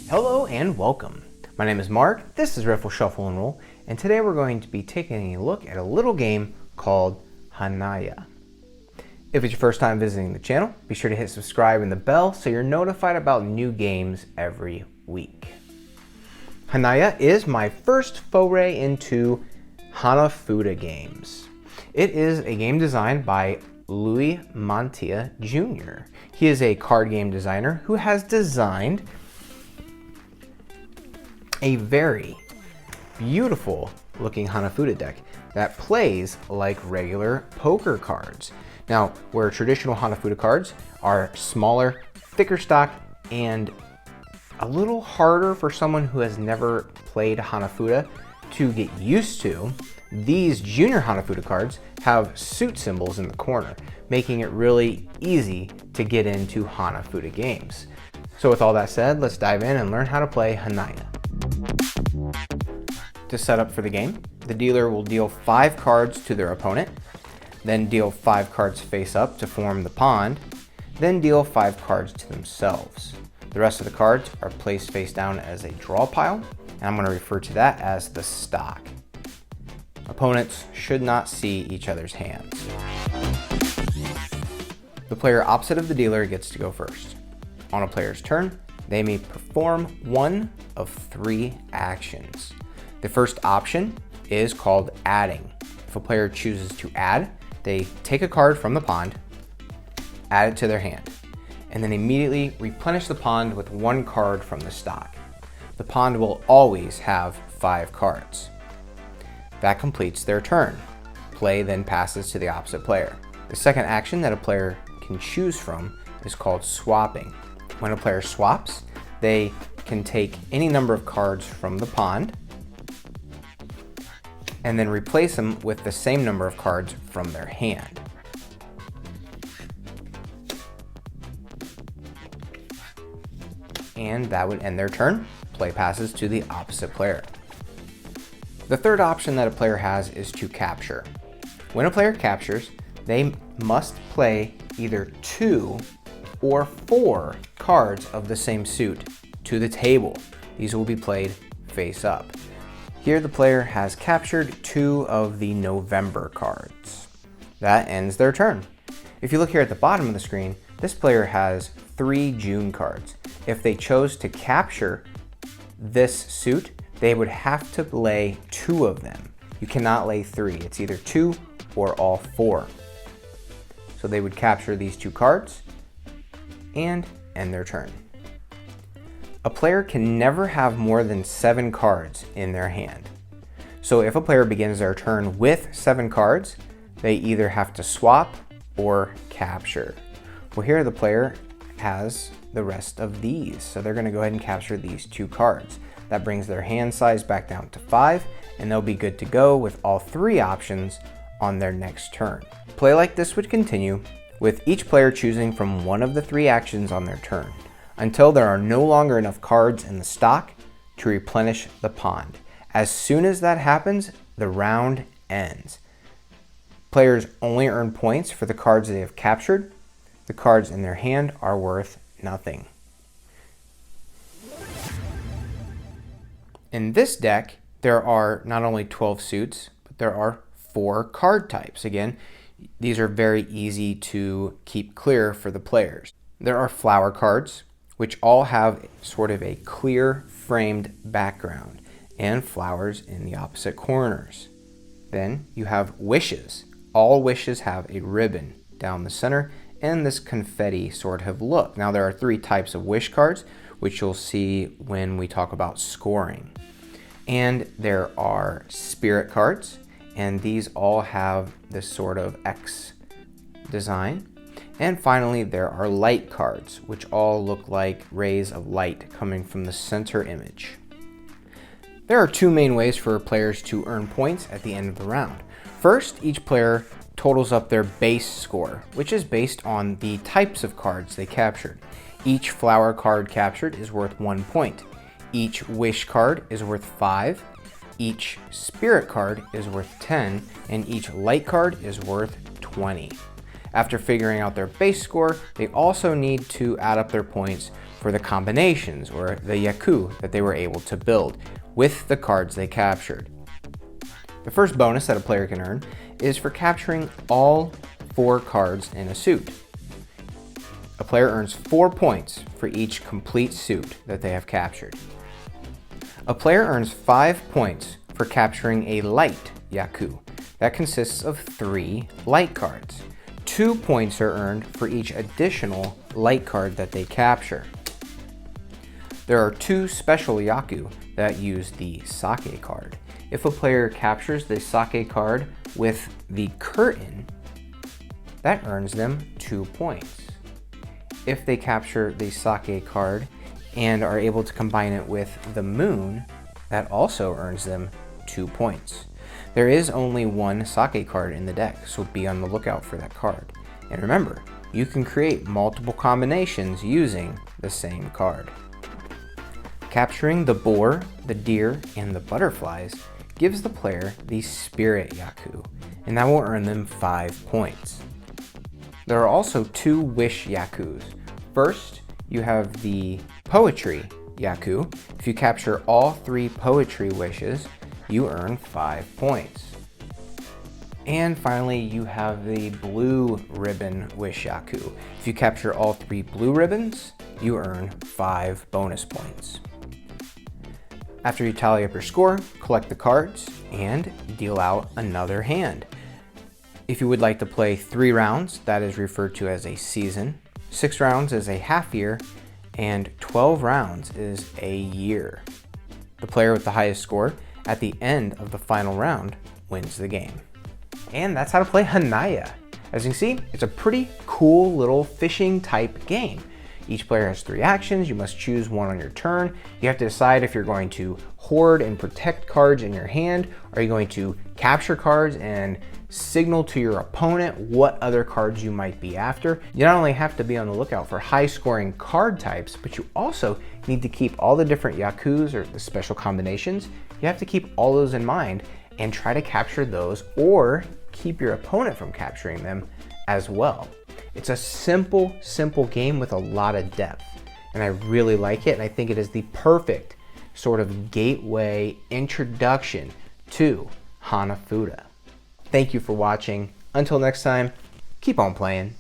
Hello and welcome. My name is Mark, this is Riffle Shuffle and Roll, and today we're going to be taking a look at a little game called Hanaya. If it's your first time visiting the channel, be sure to hit subscribe and the bell so you're notified about new games every week. Hanaya is my first foray into Hanafuda games. It is a game designed by Louis Mantia Jr. He is a card game designer who has designed a very beautiful looking Hanafuda deck that plays like regular poker cards. Now, where traditional Hanafuda cards are smaller, thicker stock, and a little harder for someone who has never played Hanafuda to get used to, these junior Hanafuda cards have suit symbols in the corner, making it really easy to get into Hanafuda games. So with all that said, let's dive in and learn how to play Hanaya. To set up for the game, the dealer will deal 5 cards to their opponent, then deal 5 cards face up to form the pond, then deal 5 cards to themselves. The rest of the cards are placed face down as a draw pile, and I'm going to refer to that as the stock. Opponents should not see each other's hands. The player opposite of the dealer gets to go first. On a player's turn, they may perform one of 3 actions. The first option is called adding. If a player chooses to add, they take a card from the pond, add it to their hand, and then immediately replenish the pond with 1 card from the stock. The pond will always have 5 cards. That completes their turn. Play then passes to the opposite player. The second action that a player can choose from is called swapping. When a player swaps, they can take any number of cards from the pond and then replace them with the same number of cards from their hand. And that would end their turn. Play passes to the opposite player. The third option that a player has is to capture. When a player captures, they must play either 2 or 4 cards of the same suit to the table. These will be played face up. Here the player has captured 2 of the November cards. That ends their turn. If you look here at the bottom of the screen, this player has 3 June cards. If they chose to capture this suit, they would have to lay 2 of them. You cannot lay 3. It's either 2 or all 4. So they would capture these 2 cards and end their turn. A player can never have more than 7 cards in their hand. So if a player begins their turn with 7 cards, they either have to swap or capture. Well, here the player has the rest of these. So they're going to go ahead and capture these 2 cards. That brings their hand size back down to 5, and they'll be good to go with all 3 options on their next turn. Play like this would continue, with each player choosing from one of the 3 actions on their turn, until there are no longer enough cards in the stock to replenish the pond. As soon as that happens, the round ends. Players only earn points for the cards they have captured. The cards in their hand are worth nothing. In this deck, there are not only 12 suits, but there are 4 card types. Again, these are very easy to keep clear for the players. There are flower cards, which all have sort of a clear framed background and flowers in the opposite corners. Then you have wishes. All wishes have a ribbon down the center and this confetti sort of look. Now there are 3 types of wish cards, which you'll see when we talk about scoring. And there are spirit cards, and these all have this sort of X design. And finally, there are light cards, which all look like rays of light coming from the center image. There are 2 main ways for players to earn points at the end of the round. First, each player totals up their base score, which is based on the types of cards they captured. Each flower card captured is worth 1 point. Each wish card is worth 5. Each spirit card is worth 10, and each light card is worth 20. After figuring out their base score, they also need to add up their points for the combinations or the yaku that they were able to build with the cards they captured. The first bonus that a player can earn is for capturing all 4 cards in a suit. A player earns 4 points for each complete suit that they have captured. A player earns 5 points for capturing a light yaku. That consists of 3 light cards. 2 points are earned for each additional light card that they capture. There are 2 special yaku that use the sake card. If a player captures the sake card with the curtain, that earns them 2 points. If they capture the sake card and are able to combine it with the moon, that also earns them 2 points. There is only 1 sake card in the deck, so be on the lookout for that card. And remember, you can create multiple combinations using the same card. Capturing the boar, the deer, and the butterflies gives the player the spirit yaku, and that will earn them 5 points. There are also 2 wish yakus. First, you have the poetry yaku. If you capture all 3 poetry wishes, you earn 5 points. And finally, you have the blue ribbon wish yaku. If you capture all 3 blue ribbons, you earn 5 bonus points. After you tally up your score, collect the cards, and deal out another hand. If you would like to play 3 rounds, that is referred to as a season, 6 rounds is a half year, and 12 rounds is a year. The player with the highest score at the end of the final round wins the game. And that's how to play Hanaya. As you can see, it's a pretty cool little fishing type game. Each player has 3 actions. You must choose one on your turn. You have to decide if you're going to hoard and protect cards in your hand. Are you going to capture cards and signal to your opponent what other cards you might be after? You not only have to be on the lookout for high scoring card types, but you also need to keep all the different yakus or the special combinations. You have to keep all those in mind and try to capture those or keep your opponent from capturing them as well. It's a simple game with a lot of depth, and I really like it, and I think it is the perfect sort of gateway introduction to Hanafuda. Thank you for watching. Until next time, keep on playing.